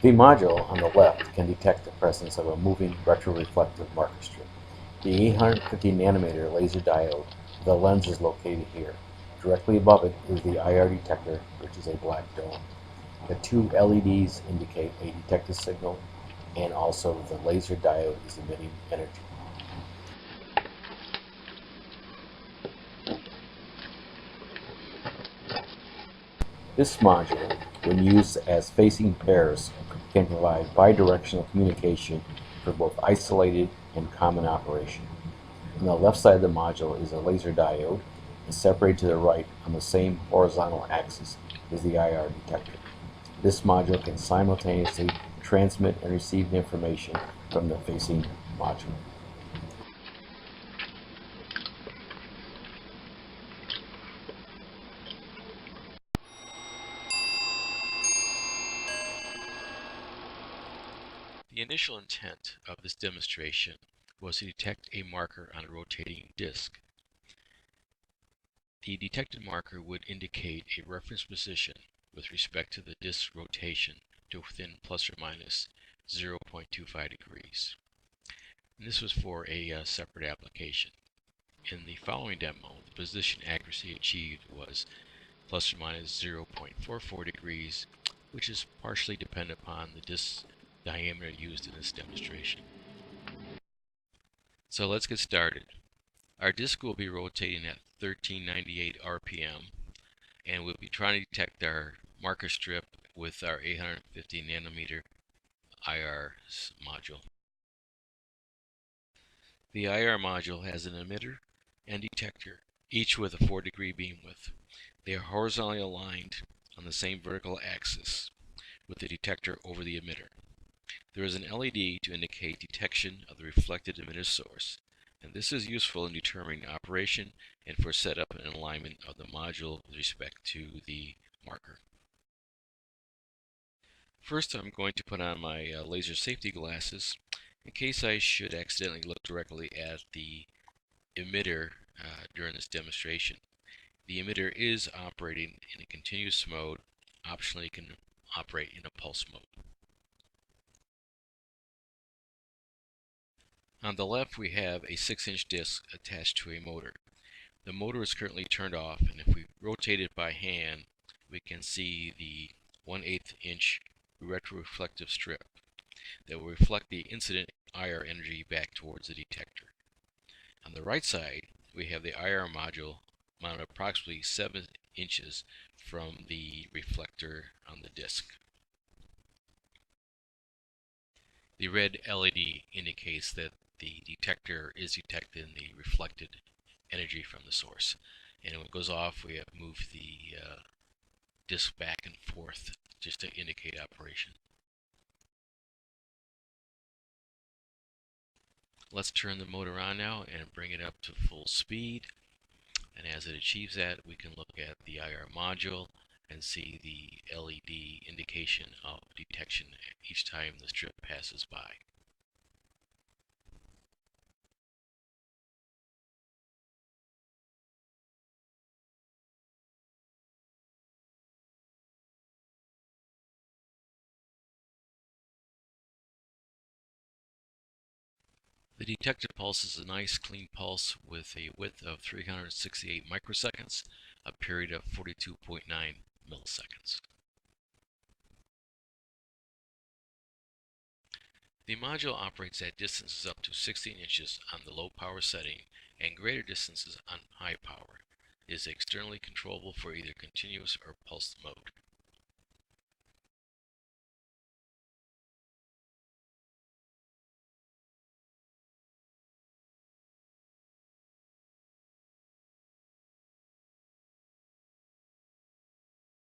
The module on the left can detect the presence of a moving retroreflective marker strip. The 850 nanometer laser diode with a lens is located here. Directly above it is the IR detector, which is a black dome. The two LEDs indicate a detected signal, and also the laser diode is emitting energy. This module, when used as facing pairs, can provide bidirectional communication for both isolated and common operation. On the left side of the module is a laser diode, and separated to the right on the same horizontal axis is the IR detector. This module can simultaneously transmit and receive information from the facing module. The initial intent of this demonstration was to detect a marker on a rotating disk. The detected marker would indicate a reference position with respect to the disk's rotation to within plus or minus 0.25 degrees. And this was for a separate application. In the following demo, the position accuracy achieved was plus or minus 0.44 degrees, which is partially dependent upon the disk diameter used in this demonstration. So let's get started. Our disk will be rotating at 1398 RPM, and we'll be trying to detect our marker strip with our 850 nanometer IR module. The IR module has an emitter and detector, each with a 4-degree beam width. They are horizontally aligned on the same vertical axis with the detector over the emitter. There is an LED to indicate detection of the reflected emitter source, and this is useful in determining operation and for setup and alignment of the module with respect to the marker. First, I'm going to put on my laser safety glasses in case I should accidentally look directly at the emitter during this demonstration. The emitter is operating in a continuous mode. Optionally, it can operate in a pulse mode. On the left, we have a 6-inch disc attached to a motor. The motor is currently turned off, and if we rotate it by hand, we can see the 1/8 inch retroreflective strip that will reflect the incident IR energy back towards the detector. On the right side, we have the IR module mounted approximately 7 inches from the reflector on the disc. The red LED indicates that the detector is detecting the reflected energy from the source. And when it goes off, we have moved the disc back and forth just to indicate operation. Let's turn the motor on now and bring it up to full speed. And as it achieves that, we can look at the IR module and see the LED indication of detection each time the strip passes by. The detected pulse is a nice clean pulse with a width of 368 microseconds, a period of 42.9 milliseconds. The module operates at distances up to 16 inches on the low power setting and greater distances on high power. It is externally controllable for either continuous or pulsed mode.